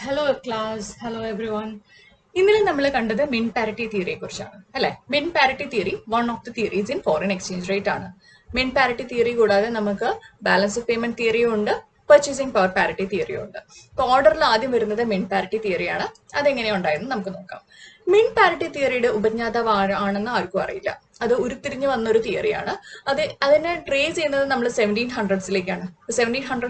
Hello class, hello everyone. ഇന്നലെ നമ്മൾ കണ്ടത് മിൻ പാരിറ്റി തിയറിയെ കുറിച്ചാണ് അല്ലെ. മിൻ parity theory one of the theories in foreign exchange rate ആണ്. മിൻ പാരിറ്റി തിയറി കൂടാതെ നമുക്ക് ബാലൻസ് ഓഫ് പേയ്മെന്റ് തിയറിയും ഉണ്ട്, പർച്ചേസിംഗ് പവർ പാരിറ്റി തിയറിയും ഉണ്ട്. ഇപ്പോൾ ഓർഡറിൽ ആദ്യം വരുന്നത് മിൻ പാരിറ്റി തിയറിയാണ്. അതെങ്ങനെയാണ് ഉണ്ടായെന്ന് നമുക്ക് നോക്കാം. മിൻ പാരിറ്റി തിയറിയുടെ ഉപജ്ഞാതാവ് ആണെന്ന് ആർക്കും അറിയില്ല. അത് ഉരുത്തിരിഞ്ഞു വന്നൊരു തിയറിയാണ്. അതിനെ ട്രേസ് ചെയ്യുന്നത് നമ്മൾ 1700s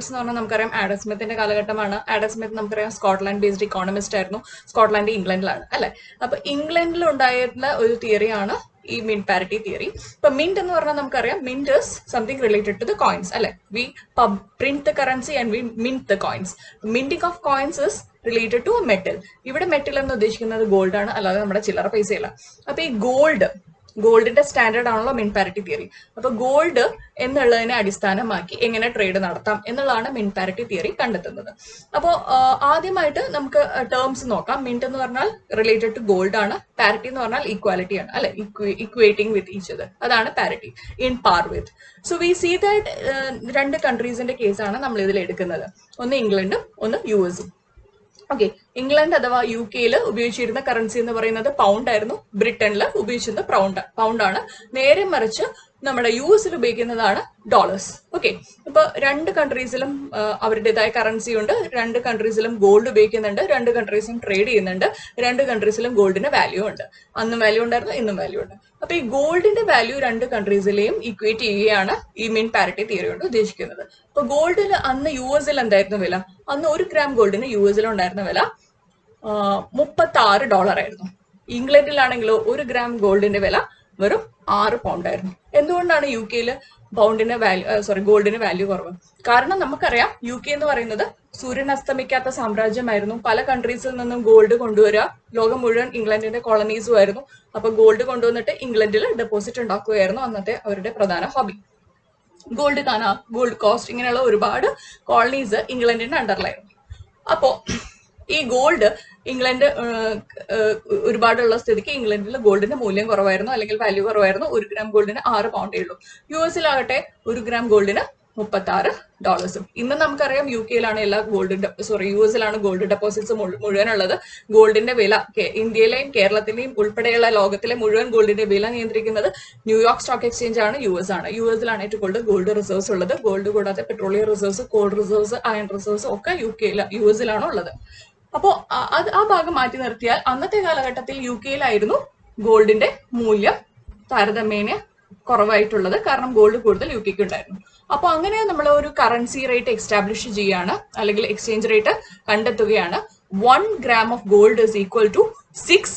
എന്ന് പറഞ്ഞാൽ നമുക്കറിയാം ആഡം സ്മിത്തിന്റെ കാലഘട്ടമാണ്. ആഡം സ്മിത്ത് നമുക്കറിയാം സ്കോട്ട്ലാൻഡ് ബേസ്ഡ് ഇക്കോണമിസ്റ്റ് ആയിരുന്നു. സ്കോട്ട്ലാൻഡ് ഇംഗ്ലണ്ടിലാണ് അല്ലെ. അപ്പൊ ഇംഗ്ലണ്ടിൽ ഉണ്ടായിട്ടുള്ള ഒരു തിയറിയാണ് ഈ മിൻ പാരിറ്റി തിയറി. ഇപ്പൊ മിന്റ് എന്ന് പറഞ്ഞാൽ നമുക്കറിയാം mint is something related to the coins അല്ലെ. We print the currency and we mint the coins. Minting of coins is related to metal. ഇവിടെ മെറ്റൽ എന്ന് ഉദ്ദേശിക്കുന്നത് ഗോൾഡ് ആണ്, അല്ലാതെ നമ്മുടെ ചില്ലറ പൈസയല്ല. അപ്പൊ ഈ ഗോൾഡിന്റെ സ്റ്റാൻഡേർഡ് ആണല്ലോ മിൻ പാരിറ്റി തിയറി. അപ്പൊ ഗോൾഡ് എന്നുള്ളതിനെ അടിസ്ഥാനമാക്കി എങ്ങനെ ട്രേഡ് നടത്താം എന്നുള്ളതാണ് മിൻ പാരിറ്റി തിയറി കണ്ടെത്തുന്നത്. അപ്പോൾ ആദ്യമായിട്ട് നമുക്ക് ടേംസ് നോക്കാം. മിന്റ് എന്ന് പറഞ്ഞാൽ റിലേറ്റഡ് ടു ഗോൾഡ് ആണ്. പാരിറ്റി എന്ന് പറഞ്ഞാൽ ഈക്വാലിറ്റി ആണ് അല്ലെ, ഇക്വേറ്റിംഗ് വിത്ത് ഈച്ച് അതർ. അതാണ് parity, in par with. So we see that രണ്ട് കൺട്രീസിന്റെ കേസാണ് നമ്മൾ ഇതിൽ എടുക്കുന്നത്. ഒന്ന് ഇംഗ്ലണ്ടും ഒന്ന് US-ഉം. ഓക്കെ, ഇംഗ്ലണ്ട് അഥവാ UK-യിൽ ഉപയോഗിച്ചിരുന്ന കറൻസി എന്ന് പറയുന്നത് പൗണ്ട് ആയിരുന്നു. ബ്രിട്ടനിൽ ഉപയോഗിച്ചിരുന്നത് പൗണ്ടാണ്. നേരെ മറിച്ച് നമ്മുടെ US-ൽ ഉപയോഗിക്കുന്നതാണ് ഡോളേഴ്സ്. ഓക്കെ, ഇപ്പൊ രണ്ട് കൺട്രീസിലും അവരുടേതായ കറൻസി ഉണ്ട്. രണ്ട് കൺട്രീസിലും ഗോൾഡ് ഉപയോഗിക്കുന്നുണ്ട്. രണ്ട് കൺട്രീസിലും ട്രേഡ് ചെയ്യുന്നുണ്ട്. രണ്ട് കൺട്രീസിലും ഗോൾഡിന് വാല്യൂ ഉണ്ട്. അന്നും വാല്യൂ ഉണ്ടായിരുന്നു, ഇന്നും വാല്യൂ ഉണ്ട്. അപ്പൊ ഈ ഗോൾഡിന്റെ വാല്യൂ രണ്ട് കൺട്രീസിലെയും ഈക്വേറ്റ് ചെയ്യുകയാണ് ഈ മിൻ പാരിറ്റി തിയറി കൊണ്ട് ഉദ്ദേശിക്കുന്നത്. ഇപ്പൊ ഗോൾഡിന് അന്ന് US-ൽ എന്തായിരുന്നു വില? അന്ന് 1 ഗ്രാം ഗോൾഡിന് US-ൽ ഉണ്ടായിരുന്ന വില $36 ആയിരുന്നു. ഇംഗ്ലണ്ടിലാണെങ്കിലോ 1 ഗ്രാം ഗോൾഡിന്റെ വില വെറും 6 പൗണ്ട് ആയിരുന്നു. എന്തുകൊണ്ടാണ് UK-യിൽ ഗോൾഡിന് വാല്യൂ കുറവ്? കാരണം നമുക്കറിയാം UK എന്ന് പറയുന്നത് സൂര്യൻ അസ്തമിക്കാത്ത സാമ്രാജ്യമായിരുന്നു. പല കൺട്രീസിൽ നിന്നും ഗോൾഡ് കൊണ്ടുവരിക. ലോകം മുഴുവൻ ഇംഗ്ലണ്ടിന്റെ കോളനീസും ആയിരുന്നു. അപ്പൊ ഗോൾഡ് കൊണ്ടുവന്നിട്ട് ഇംഗ്ലണ്ടിൽ ഡെപ്പോസിറ്റ് ഉണ്ടാക്കുകയായിരുന്നു അന്നത്തെ അവരുടെ പ്രധാന ഹോബി. ഗോൾഡ് കോസ്റ്റ് ഇങ്ങനെയുള്ള ഒരുപാട് കോളനീസ് ഇംഗ്ലണ്ടിന്റെ അണ്ടറിലായിരുന്നു. അപ്പോ ഈ ഗോൾഡ് ഇംഗ്ലണ്ട് ഒരുപാടുള്ള സ്ഥിതിക്ക് ഇംഗ്ലണ്ടിൽ ഗോൾഡിന്റെ മൂല്യം കുറവായിരുന്നു, അല്ലെങ്കിൽ വാല്യൂ കുറവായിരുന്നു. 1 ഗ്രാം ഗോൾഡിന് 6 പൗണ്ടേ ഉള്ളൂ. US-ലാകട്ടെ 1 ഗ്രാം ഗോൾഡിന് $36. ഇന്ന് നമുക്കറിയാം UK-യിലാണ് US-ലാണ് ഗോൾഡ് ഡെപ്പോസിറ്റ്സ് മുഴുവനുള്ളത്. ഗോൾഡിന്റെ വില ഇന്ത്യയിലെയും കേരളത്തിലെയും ഉൾപ്പെടെയുള്ള ലോകത്തിലെ മുഴുവൻ ഗോൾഡിന്റെ വില നിയന്ത്രിക്കുന്നത് ന്യൂയോർക്ക് സ്റ്റോക്ക് എക്സ്ചേഞ്ച് ആണ്, US ആണ്. US-ലാണ് ഏറ്റവും കൂടുതൽ ഗോൾഡ് റിസർവ്സ് ഉള്ളത്. ഗോൾഡ് കൂടാതെ petroleum reserves, call reserves, iron reserves ഒക്കെ US-ലാണ് ഉള്ളത്. അപ്പോ ആ ഭാഗം മാറ്റി നിർത്തിയാൽ അന്നത്തെ കാലഘട്ടത്തിൽ UK-യിലായിരുന്നു ഗോൾഡിന്റെ മൂല്യം താരതമ്യേന കുറവായിട്ടുള്ളത്. കാരണം ഗോൾഡ് കൂടുതൽ UK-ക്ക് ഉണ്ടായിരുന്നു. അപ്പൊ അങ്ങനെ നമ്മൾ ഒരു കറൻസി റേറ്റ് എസ്റ്റാബ്ലിഷ് ചെയ്യാണ്, അല്ലെങ്കിൽ എക്സ്ചേഞ്ച് റേറ്റ് കണ്ടെത്തുകയാണ്. 1 gram of gold is equal to 6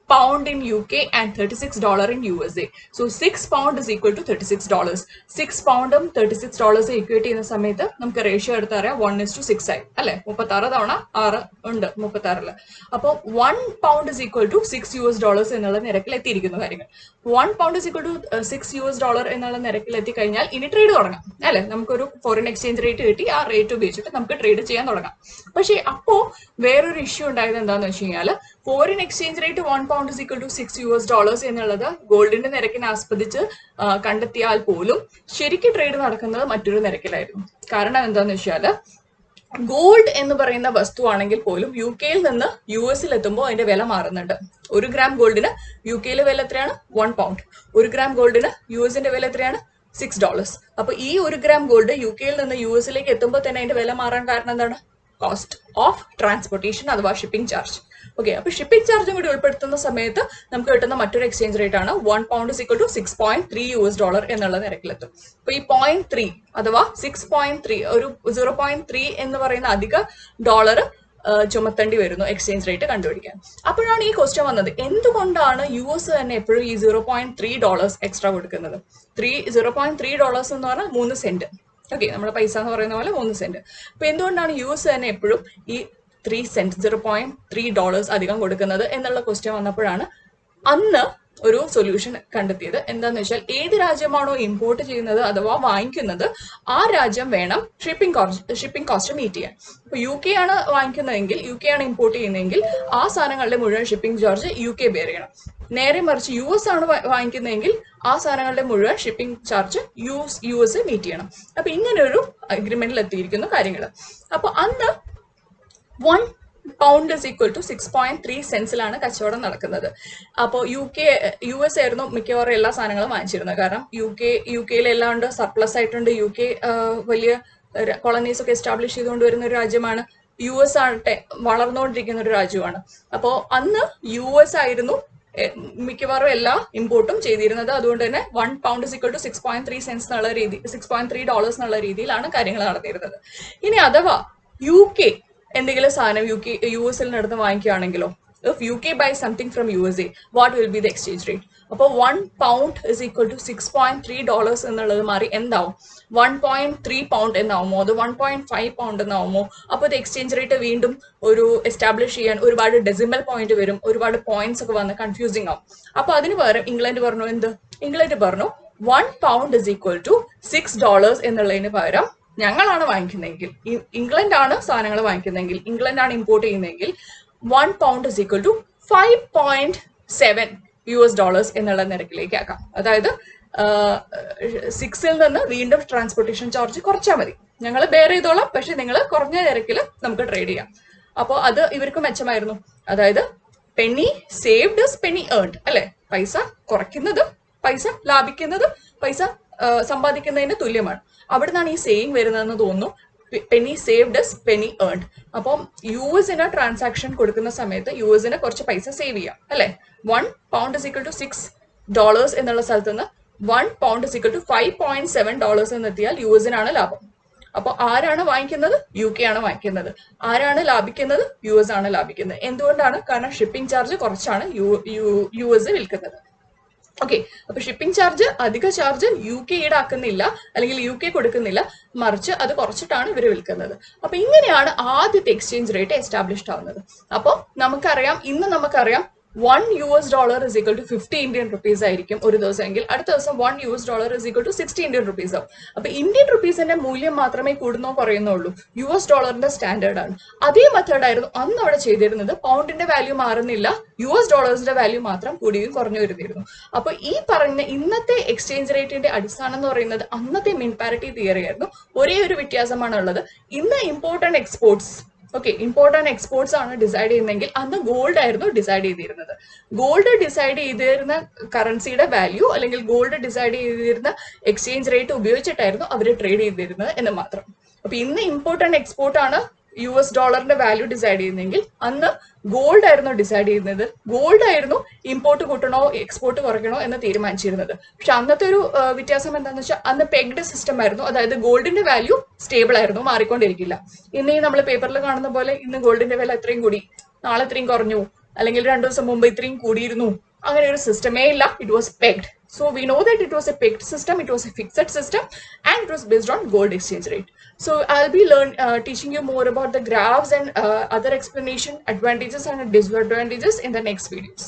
pound in UK and $36 in USA. So 6 pound is equal to $36. 6 poundും $36 equate ചെയ്യുന്ന സമയത്ത് നമുക്ക് റേഷ്യോ എടുത്തറിയാം 1:6 ആയി അല്ലെ. 36 തവണ 6 ഉണ്ട് 36-ല്. അപ്പോൾ 1 pound is equal to $6 എന്നുള്ള നിരക്കിൽ എത്തിയിരിക്കുന്ന കാര്യങ്ങൾ. 1 pound is equal to $6 എന്നുള്ള നിരക്കിൽ എത്തിക്കഴിഞ്ഞാൽ ഇനി ട്രേഡ് തുടങ്ങാം അല്ലെ. നമുക്കൊരു ഫോറിൻ എക്സ്ചേഞ്ച് റേറ്റ് കിട്ടി. ആ റേറ്റ് ഉപയോഗിച്ചിട്ട് നമുക്ക് ട്രേഡ് ചെയ്യാൻ തുടങ്ങാം. പക്ഷെ അപ്പോ വേറൊരു ഇഷ്യൂ ഉണ്ടായത് എന്താന്ന് വെച്ച് കഴിഞ്ഞാൽ, foreign exchange rate 1 pound is equal to $6 എന്നുള്ളത് ഗോൾഡിന്റെ നിരക്കിനെ ആസ്പദിച്ച് കണ്ടെത്തിയാൽ പോലും ശരിക്കും ട്രേഡ് നടക്കുന്നത് മറ്റൊരു നിരക്കിലായിരുന്നു. കാരണം എന്താന്ന് വെച്ചാല്, ഗോൾഡ് എന്ന് പറയുന്ന വസ്തു ആണെങ്കിൽ പോലും UK-യിൽ നിന്ന് US-ൽ എത്തുമ്പോൾ അതിന്റെ വില മാറുന്നുണ്ട്. 1 ഗ്രാം ഗോൾഡിന് UK-യിലെ വില എത്രയാണ്? 1 പൗണ്ട്. 1 ഗ്രാം ഗോൾഡിന് US-ന്റെ വില എത്രയാണ്? $6. അപ്പൊ ഈ 1 ഗ്രാം ഗോൾഡ് UK-യിൽ നിന്ന് US-ലേക്ക് എത്തുമ്പോൾ തന്നെ അതിന്റെ വില മാറാൻ കാരണം എന്താണ്? കോസ്റ്റ് ഓഫ് ട്രാൻസ്പോർട്ടേഷൻ അഥവാ ഷിപ്പിംഗ് ചാർജ്. ഓക്കെ, അപ്പൊ ഷിപ്പിംഗ് ചാർജും കൂടി ഉൾപ്പെടുത്തുന്ന സമയത്ത് നമുക്ക് കിട്ടുന്ന മറ്റൊരു എക്സ്ചേഞ്ച് റേറ്റ് ആണ് 1 pound is equal to $6.3 എന്നുള്ള നിരക്കിലെത്തും. അപ്പൊ ഈ 0.3 അഥവാ 6.3 ഒരു 0.3 എന്ന് പറയുന്ന അധിക ഡോളർ ചുമത്തേണ്ടി വരുന്നു എക്സ്ചേഞ്ച് റേറ്റ് കണ്ടുപിടിക്കാൻ. അപ്പോഴാണ് ഈ ക്വസ്റ്റ്യൻ വന്നത്, എന്തുകൊണ്ടാണ് US തന്നെ എപ്പോഴും ഈ $0.3 എക്സ്ട്രാ കൊടുക്കുന്നത്? $0.3 എന്ന് പറഞ്ഞാൽ 3 സെന്റ്. ഓക്കെ, നമ്മുടെ പൈസ എന്ന് പറയുന്ന പോലെ 3 സെന്റ്. അപ്പൊ എന്തുകൊണ്ടാണ് US തന്നെ എപ്പോഴും ഈ 3 സെന്റ് $0.3 അധികം കൊടുക്കുന്നത് എന്നുള്ള ക്വസ്റ്റ്യൻ വന്നപ്പോഴാണ് അന്ന് ഒരു സൊല്യൂഷൻ കണ്ടെത്തിയത്. എന്താന്ന് വെച്ചാൽ, ഏത് രാജ്യമാണോ ഇമ്പോർട്ട് ചെയ്യുന്നത് അഥവാ വാങ്ങിക്കുന്നത് ആ രാജ്യം വേണം ഷിപ്പിംഗ് കോസ്റ്റ് മീറ്റ് ചെയ്യാൻ. ഇപ്പൊ UK ആണ് വാങ്ങിക്കുന്നതെങ്കിൽ, UK ആണ് ഇമ്പോർട്ട് ചെയ്യുന്നതെങ്കിൽ ആ സാധനങ്ങളുടെ മുഴുവൻ ഷിപ്പിംഗ് ചാർജ് UK ബെയർ ചെയ്യണം. നേരെ മറിച്ച് US ആണ് വാങ്ങിക്കുന്നതെങ്കിൽ ആ സാധനങ്ങളുടെ മുഴുവൻ ഷിപ്പിംഗ് ചാർജ് US മീറ്റ് ചെയ്യണം. അപ്പൊ ഇങ്ങനെ ഒരു അഗ്രിമെന്റിൽ എത്തിയിരിക്കുന്ന കാര്യങ്ങൾ. അപ്പൊ അന്ന് 1 പൗണ്ട് ഇസ് ഈക്വൽ ടു 6.3 സെൻസിലാണ് കച്ചവടം നടക്കുന്നത്. അപ്പോൾ യു എസ് ആയിരുന്നു മിക്കവാറും എല്ലാ സാധനങ്ങളും വാങ്ങിച്ചിരുന്നത്. കാരണം യു കെയിൽ എല്ലാം ഉണ്ട്, സർപ്ലസ് ആയിട്ടുണ്ട്. യു കെ വലിയ കോളനീസ് ഒക്കെ എസ്റ്റാബ്ലിഷ് ചെയ്തുകൊണ്ട് വരുന്ന ഒരു രാജ്യമാണ്. യു എസ് ആകട്ടെ വളർന്നുകൊണ്ടിരിക്കുന്ന ഒരു രാജ്യമാണ്. അപ്പോൾ അന്ന് യു എസ് ആയിരുന്നു മിക്കവാറും എല്ലാ ഇമ്പോർട്ടും ചെയ്തിരുന്നത്. അതുകൊണ്ട് തന്നെ 1 pound is equal to 6.3 cents എന്നുള്ള രീതി, $6.3 എന്നുള്ള രീതിയിലാണ് കാര്യങ്ങൾ നടന്നിരുന്നത്. ഇനി അഥവാ യു കെ എന്തെങ്കിലും സാധനം യു എസിൽ നടന്ന് വാങ്ങിക്കുകയാണെങ്കിലോ, if UK buys something from USA, what will be the exchange rate? അപ്പോൾ 1 pound is equal to $6.3 എന്നുള്ളത് മാറി എന്താവും? 1.3 pound എന്നാവുമോ, അത് 1.5 pound എന്നാവുമോ? അപ്പോൾ ഇത് എക്സ്ചേഞ്ച് റേറ്റ് വീണ്ടും ഒരു എസ്റ്റാബ്ലിഷ് ചെയ്യാൻ ഒരുപാട് ഡെസിമൽ പോയിന്റ് വരും, ഒരുപാട് പോയിന്റ്സ് ഒക്കെ വന്ന് കൺഫ്യൂസിങ് ആവും. അപ്പോൾ അതിന് പകരം ഇംഗ്ലണ്ട് പറഞ്ഞു ഇംഗ്ലണ്ട് പറഞ്ഞു 1 pound is equal to $6 എന്നുള്ളതിന് പകരം ഞങ്ങളാണ് വാങ്ങിക്കുന്നതെങ്കിൽ, ഇംഗ്ലണ്ട് ആണ് സാധനങ്ങൾ വാങ്ങിക്കുന്നതെങ്കിൽ, ഇംഗ്ലണ്ട് ആണ് ഇമ്പോർട്ട് ചെയ്യുന്നതെങ്കിൽ 1 pound is equal to $5.7 എന്നുള്ള നിരക്കിലേക്ക് ആക്കാം. അതായത് 6ൽ നിന്ന് വീണ്ടും ട്രാൻസ്പോർട്ടേഷൻ ചാർജ് കുറച്ചാൽ മതി, ഞങ്ങൾ ബെയർ ചെയ്തോളാം, പക്ഷെ നിങ്ങൾ കുറഞ്ഞ നിരക്കിൽ നമുക്ക് ട്രേഡ് ചെയ്യാം. അപ്പോൾ അത് ഇവർക്ക് മെച്ചമായിരുന്നു. അതായത് പെന്നി സേവ്ഡ് പെന്നി ഏൺഡ് അല്ലെ, പൈസ കുറയ്ക്കുന്നത് പൈസ ലാഭിക്കുന്നത് പൈസ സമ്പാദിക്കുന്നതിന് തുല്യമാണ്. അവിടെ നിന്നാണ് ഈ സേയിങ് വരുന്നതെന്ന് തോന്നുന്നു. Penny saved Penny earned. അപ്പം യു എസിന് ട്രാൻസാക്ഷൻ കൊടുക്കുന്ന സമയത്ത് യു എസിന് കുറച്ച് പൈസ സേവ് ചെയ്യാം അല്ലെ. 1 pound is equal to $6 എന്നുള്ള സ്ഥലത്ത് നിന്ന് 1 pound is equal to $5.7 എന്നെത്തിയാൽ U എസിനാണ് ലാഭം. അപ്പോൾ ആരാണ് വാങ്ങിക്കുന്നത്? യു കെ ആണ് വാങ്ങിക്കുന്നത്. ആരാണ് ലാഭിക്കുന്നത്? യു എസ് ആണ് ലാഭിക്കുന്നത്. എന്തുകൊണ്ടാണ്? കാരണം ഷിപ്പിംഗ് ചാർജ് കുറച്ചാണ് യു എസ് വിൽക്കുന്നത്. ഓക്കെ, അപ്പൊ ഷിപ്പിംഗ് ചാർജ്, അധിക ചാർജ് യു കെ ഈടാക്കുന്നില്ല, അല്ലെങ്കിൽ യു കെ കൊടുക്കുന്നില്ല, മറിച്ച് അത് കുറച്ചിട്ടാണ് ഇവർ വിൽക്കുന്നത്. അപ്പൊ ഇങ്ങനെയാണ് ആദ്യത്തെ എക്സ്ചേഞ്ച് റേറ്റ് എസ്റ്റാബ്ലിഷ്ഡ് ആവുന്നത്. അപ്പോൾ ഇന്ന് നമുക്കറിയാം $1 is equal to 50 Indian rupees ആയിരിക്കും ഒരു ദിവസം എങ്കിൽ, അടുത്ത ദിവസം $1 is equal to 60 Indian rupees ആവും. അപ്പൊ ഇന്ത്യൻ റുപ്പീസിന്റെ മൂല്യം മാത്രമേ കൂടുന്നോ കുറയുന്നുള്ളൂ, $ന്റെ സ്റ്റാൻഡേർഡ് ആണ്. അതേ മെത്തേഡ് ആയിരുന്നു അന്ന് അവിടെ ചെയ്തിരുന്നത്. പൗണ്ടിന്റെ വാല്യൂ മാറുന്നില്ല, $ന്റെ വാല്യൂ മാത്രം കൂടിയും കുറഞ്ഞു വരുന്നിരുന്നു. അപ്പൊ ഈ പറഞ്ഞ ഇന്നത്തെ എക്സ്ചേഞ്ച് റേറ്റിന്റെ അടിസ്ഥാനം എന്ന് പറയുന്നത് അന്നത്തെ മീൻ പാരിറ്റി തിയറി ആയിരുന്നു. ഒരേ ഒരു വ്യത്യാസമാണ് ഉള്ളത്. ഇന്ന് import and exports, import and exports ആണ് ഡിസൈഡ് ചെയ്യുന്നതെങ്കിൽ അന്ന് ഗോൾഡ് ആയിരുന്നു ഡിസൈഡ് ചെയ്തിരുന്നത്. ഗോൾഡ് ഡിസൈഡ് ചെയ്തിരുന്ന കറൻസിയുടെ വാല്യൂ അല്ലെങ്കിൽ ഗോൾഡ് ഡിസൈഡ് ചെയ്തിരുന്ന എക്സ്ചേഞ്ച് റേറ്റ് ഉപയോഗിച്ചിട്ടായിരുന്നു അവർ ട്രേഡ് ചെയ്തിരുന്നത് എന്ന് മാത്രം. അപ്പൊ ഇന്ന് ഇമ്പോർട്ട് ആൻഡ് എക്സ്പോർട്ട് ആണ് $ന്റെ വാല്യൂ ഡിസൈഡ് ചെയ്യുന്നതെങ്കിൽ അന്ന് ഗോൾഡ് ആയിരുന്നു ഡിസൈഡ് ചെയ്യുന്നത്. ഗോൾഡ് ആയിരുന്നു ഇമ്പോർട്ട് കൂട്ടണോ എക്സ്പോർട്ട് കുറയ്ക്കണോ എന്ന് തീരുമാനിച്ചിരുന്നത്. പക്ഷെ അന്നത്തെ ഒരു വ്യത്യാസം എന്താണെന്ന് വെച്ചാൽ അന്ന് പെഗ്ഡ് സിസ്റ്റം ആയിരുന്നു. അതായത് ഗോൾഡിന്റെ വാല്യൂ സ്റ്റേബിൾ ആയിരുന്നു, മാറിക്കൊണ്ടിരിക്കില്ല. ഇന്ന് നമ്മൾ പേപ്പറിൽ കാണുന്ന പോലെ ഇന്ന് ഗോൾഡിന്റെ വില ഇത്രയും കൂടി, നാളെ ഇത്രയും കുറഞ്ഞു, അല്ലെങ്കിൽ 2 ദിവസം മുമ്പ് ഇത്രയും കൂടിയിരുന്നു, അങ്ങനെ ഒരു സിസ്റ്റമേ ഇല്ല. It was pegged. So we know that it was a pegged system, it was a fixed system, and it was based on gold exchange rate. So I'll be teaching you more about the graphs and other explanation, advantages and disadvantages in the next videos.